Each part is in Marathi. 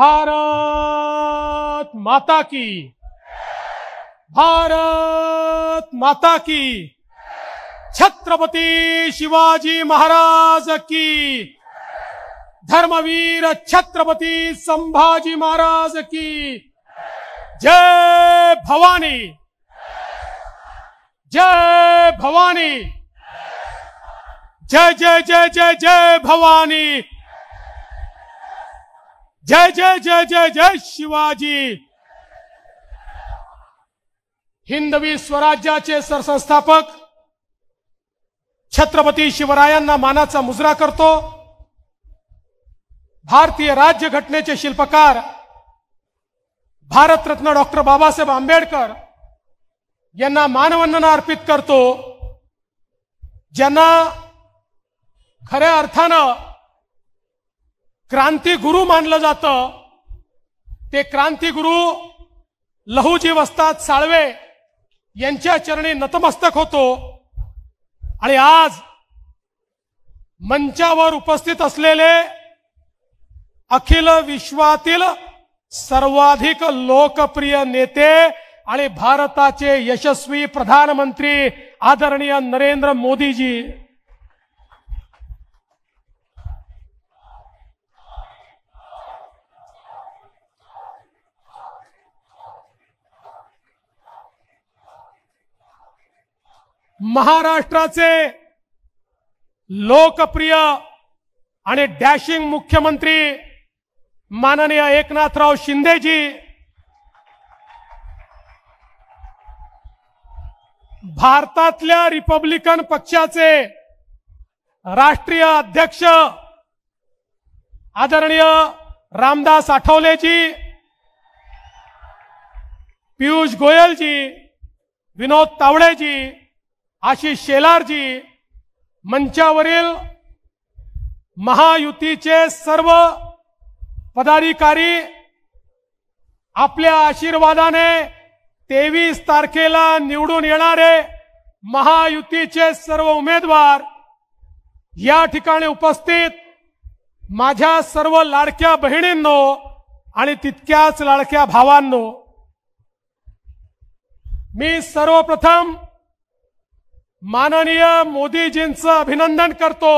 भारत माता की, भारत माता की, छत्रपती शिवाजी महाराज की, धर्मवीर छत्रपती संभाजी महाराज की, जय भवानी, जय भवानी, जय जय जय जय जय भवानी, जय जय जय जय जय शिवाजी। हिंदवी स्वराज्याचे सरसंस्थापक छत्रपती शिवरायांना मानाचा मुजरा करतो। भारतीय राज्यघटनेचे शिल्पकार भारतरत्न डॉक्टर बाबासाहेब आंबेडकर यांना मानवंदना अर्पित करतो, ज्यांना खऱ्या अर्थानं क्रांतिगुरु मानलं जातं। ते क्रांतिगुरु लहुजी वस्ताद साळवे यांच्या चरणी नतमस्तक होतो। आणि आज मंचावर उपस्थित असलेले अखिल विश्वातील सर्वाधिक लोकप्रिय नेते आणि भारताचे यशस्वी प्रधानमंत्री आदरणीय नरेंद्र मोदीजी, महाराष्ट्राचे लोकप्रिय आणि डॅशिंग मुख्यमंत्री माननीय एकनाथराव शिंदेजी, भारतातल्या रिपब्लिकन पक्षाचे राष्ट्रीय अध्यक्ष आदरणीय रामदास आठवलेजी, पीयूष गोयलजी, विनोद तावडेजी, आशिष शेलारजी, मंचावरील महायुतीचे सर्व पदाधिकारी, आपल्या आशीर्वादाने 23 तारखेला निवडून येणारे महायुतीचे सर्व उमेदवार, या ठिकाणी उपस्थित माझ्या सर्व लाडक्या बहिणींनो आणि तितक्याच लाडक्या भावांनो, मी सर्वप्रथम माननीय मोदीजींचं अभिनंदन करतो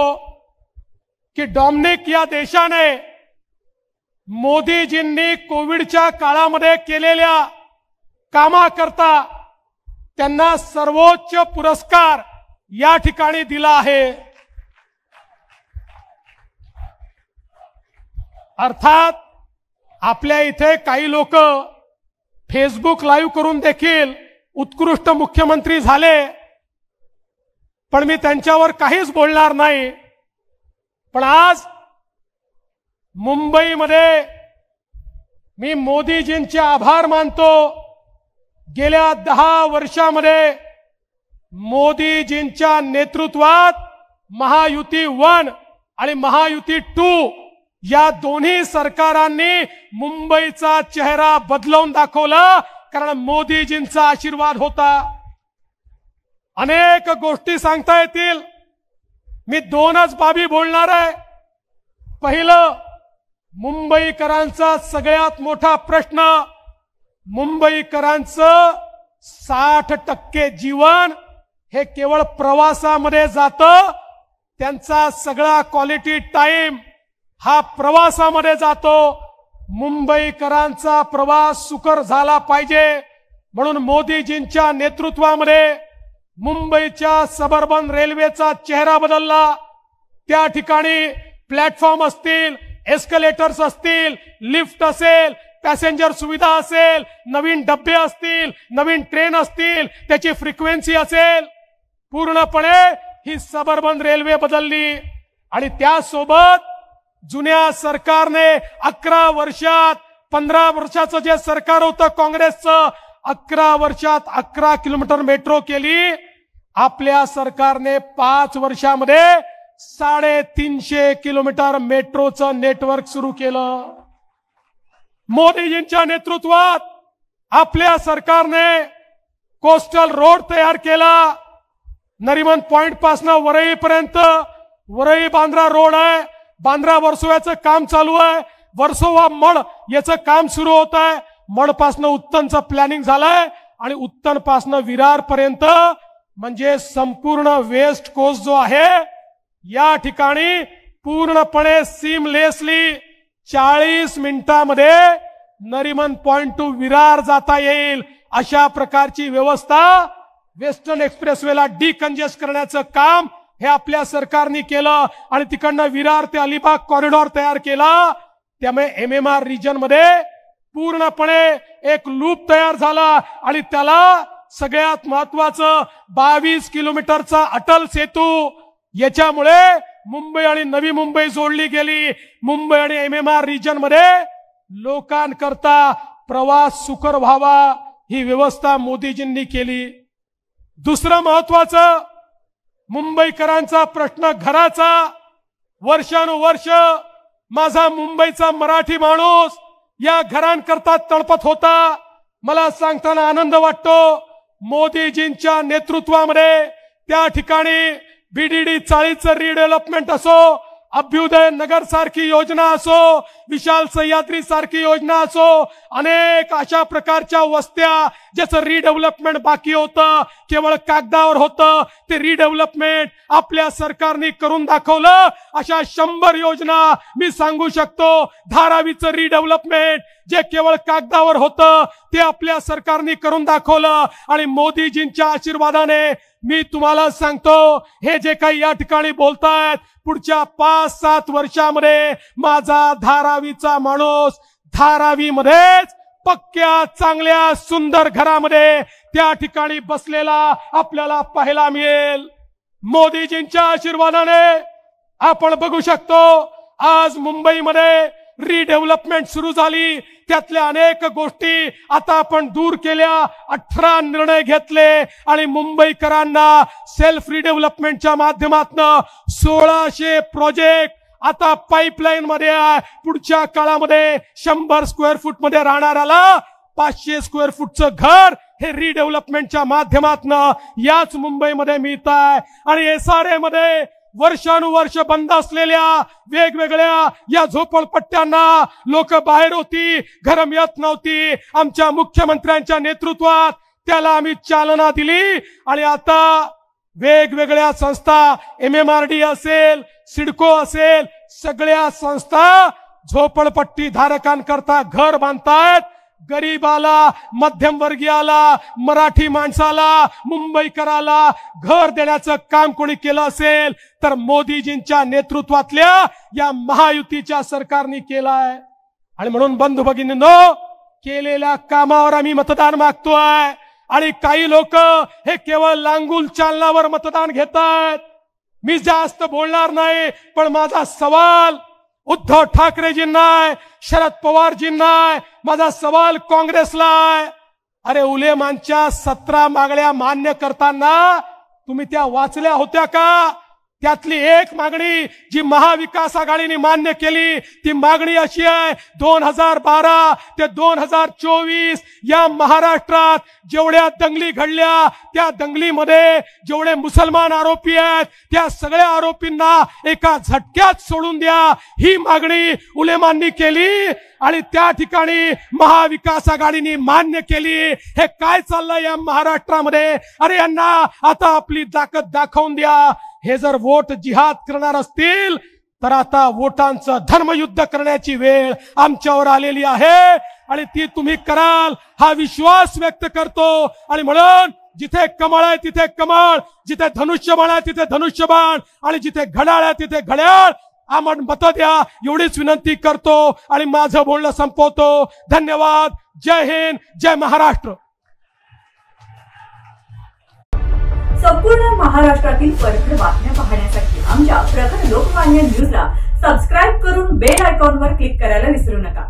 की डॉमिनिक या देशाने मोदीजींनी कोविडच्या काळामध्ये केलेल्या कामाकरता त्यांना सर्वोच्च पुरस्कार या ठिकाणी दिला आहे। अर्थात आपल्या इथे काही लोक फेसबुक लाईव्ह करून देखील उत्कृष्ट मुख्यमंत्री झाले, पण मी त्यांच्यावर काहीच बोलणार नाही। पण आज मुंबईमध्ये मी मोदीजींचे आभार मानतो। गेल्या 10 वर्षामध्ये मोदीजींच्या नेतृत्वात महायुती 1 आणि महायुती 2 या दोन्ही सरकारांनी मुंबईचा चेहरा बदलवून दाखवला, कारण मोदीजींचा आशीर्वाद होता। अनेक गोष्टी सांगता येतील, मी 2च बाबी बोलणार आहे। पहिलं, मुंबईकरांचा सगळ्यात मोठा प्रश्न, मुंबईकरांचं 60% जीवन हे केवळ प्रवासामध्ये जातं। त्यांचा सगळा क्वालिटी टाइम हा प्रवासामध्ये जातो। मुंबईकरांचा प्रवास सुकर झाला पाहिजे म्हणून मोदीजींच्या नेतृत्वामध्ये मुंबईच्या सबअर्बन रेल्वेचा चेहरा बदलला। त्या ठिकाणी प्लॅटफॉर्म असतील, एस्केलेटर्स असतील, लिफ्ट असेल, पॅसेंजर सुविधा असेल, नवीन डब्बे असतील, नवीन ट्रेन असतील, त्याची फ्रिक्वेन्सी असेल, पूर्णपणे ही सबअर्बन रेल्वे बदलली। आणि त्यासोबत जुन्या सरकारने 11 वर्षात 15 वर्षाचं जे सरकार होतं काँग्रेसचं, 11 वर्षात 11 किलोमीटर मेट्रो केली। आपल्या सरकारने 5 वर्षामध्ये 350 किलोमीटर मेट्रोचं नेटवर्क सुरू केलं। मोदीजींच्या नेतृत्वात आपल्या सरकारने कोस्टल रोड तयार केला। नरिमन पॉइंट पासून वरईपर्यंत वरई बांद्रा रोड आहे, बांद्रा वर्सोव्याचं काम चालू आहे। वर्सोवा मड याचं काम सुरू होत आहे. मडपासनं उत्तनचं प्लॅनिंग झालंय आणि उत्तनपासनं विरार पर्यंत म्हणजे संपूर्ण वेस्ट कोस्ट जो आहे या ठिकाणी पूर्णपणे सीमलेसली 40 मिनिटांमध्ये नरिमन पॉइंट टू विरार जाता येईल अशा प्रकारची व्यवस्था वेस्टर्न एक्सप्रेसवेला डिकंजेस्ट करण्याचं काम हे आपल्या सरकारने केलं आणि तिकडनं विरार ते अलिबाग कॉरिडॉर तयार केला. त्यामुळे एमएमआर रिजन मध्ये पूर्णपणे एक लूप तयार झाला आणि त्याला सगळ्यात महत्वाचं 22 किलोमीटरचा अटल सेतू याच्यामुळे मुंबई आणि नवी मुंबई जोडली गेली. मुंबई आणि एमएमआर रिजन मध्ये लोकांकरता प्रवास सुकर व्हावा ही व्यवस्था मोदीजींनी केली. दुसरं महत्वाचं मुंबईकरांचा प्रश्न घराचा. वर्षानुवर्ष माझा मुंबईचा मराठी माणूस या घरांकरता तळपत होता. मला सांगताना आनंद वाटतो मोदीजींच्या नेतृत्वामध्ये त्या ठिकाणी बीडीडी चाळीचं रिडेव्हलपमेंट असो, अभ्युदय नगर सारखी योजना असो, विशाल सह्याद्री सारखी योजना असो, अनेक अशा प्रकारच्या वस्त्या ज्याचं रिडेव्हलपमेंट बाकी होतं, केवळ कागदावर होतं, ते रिडेव्हलपमेंट आपल्या सरकारने करून दाखवलं. अशा 100 योजना मी सांगू शकतो. धारावीचं रिडेव्हलपमेंट जे केवळ कागदावर होतं ते आपल्या सरकारने करून दाखवलं आणि मोदीजींच्या आशीर्वादाने मी तुम्हाला सांगतो हे जे काही या ठिकाणी बोलतायत पुढच्या 5-7 वर्षामध्ये माझा धारावीचा माणूस धारावीमध्येच पक्क्या चांगल्या सुंदर घरामध्ये त्या ठिकाणी बसलेला आपल्याला पाहायला मिळेल. मोदीजींच्या आशीर्वादाने आपण बघू शकतो आज मुंबईमध्ये रिडेव्हलपमेंट सुरू झाली. त्यातल्या अनेक गोष्टी आता आपण दूर केल्या. 18 निर्णय घेतले आणि मुंबईकरांना सेल्फ रिडेव्हलपमेंटच्या माध्यमातून 1600 प्रोजेक्ट आता पाईपलाईन मध्ये आहे. पुढच्या काळामध्ये 100 स्क्वेअर फूट मध्ये राहणाऱ्याला 500 स्क्वेअर फूटचं घर हे रिडेव्हलपमेंटच्या माध्यमातून याच मुंबईमध्ये मिळत आहे. आणि एसआरए मध्ये वर्षानुवर्ष बंद असलेल्या वेगवेगळ्या या झोपडपट्ट्यांना लोक बाहेर होती, घर मिळत नव्हती. आमच्या मुख्यमंत्र्यांच्या नेतृत्वात त्याला आम्ही चालना दिली आणि आता वेगवेगळ्या संस्था एमएमआरडी असेल, सिडको असेल, सगळ्या संस्था झोपडपट्टी धारकांकरता घर बांधतायत. गरीबाला, मध्यमवर्गीयाला, मराठी माणसाला, मुंबईकराला घर देण्याचं काम कोणी केलं असेल तर मोदीजींच्या नेतृत्वातल्या या महायुतीच्या सरकारने केलंय. आणि म्हणून बंधू भगिनींनो, केलेल्या कामावर आम्ही मतदान मागतोय. आणि काही लोक हे केवळ लांगुल चालनावर मतदान घेतात. मी जास्त बोलणार नाही, पण माझा सवाल उद्धव ठाकरेजींना आहे, शरद पवारजींना आहे, माझा सवाल काँग्रेसला आहे. अरे उलेमानच्या 17 मागण्या मान्य करताना तुम्ही त्या वाचल्या होत्या का? त्यातली एक मागणी जी महाविकास आघाडीने मान्य केली ती मागणी अशी आहे, 2012 ते 2024 या महाराष्ट्रात जेवढ्या दंगली घडल्या त्या दंगलीमध्ये जेवढे मुसलमान आरोपी आहेत त्या सगळ्या आरोपींना एका झटक्यात सोडून द्या. ही मागणी उलेमांनी केली आणि त्या ठिकाणी महाविकास आघाडीने मान्य केली. हे काय चाललंय या महाराष्ट्रामध्ये? अरे यांना आता आपली ताकद दाखवून द्या. हे जर वोट जिहाद करणार असतील तर आता वोटांचं धर्मयुद्ध करण्याची वेळ आमच्यावर आलेली आहे आणि ती तुम्ही कराल हा विश्वास व्यक्त करतो. आणि म्हणून जिथे कमळ आहे तिथे कमळ, जिथे धनुष्यबाण आहे तिथे धनुष्यबाण आणि जिथे घड्याळ आहे तिथे घड्याळ आम्हाला मत द्या एवढीच विनंती करतो आणि माझं बोलणं संपवतो. धन्यवाद. जय हिंद, जय महाराष्ट्र. संपूर्ण महाराष्ट्रातील परखड बातम्या पाहण्यासाठी आमच्या प्रखर लोकमान्य न्यूजला सबस्क्राईब करून बेल आयकॉनवर क्लिक करायला विसरू नका.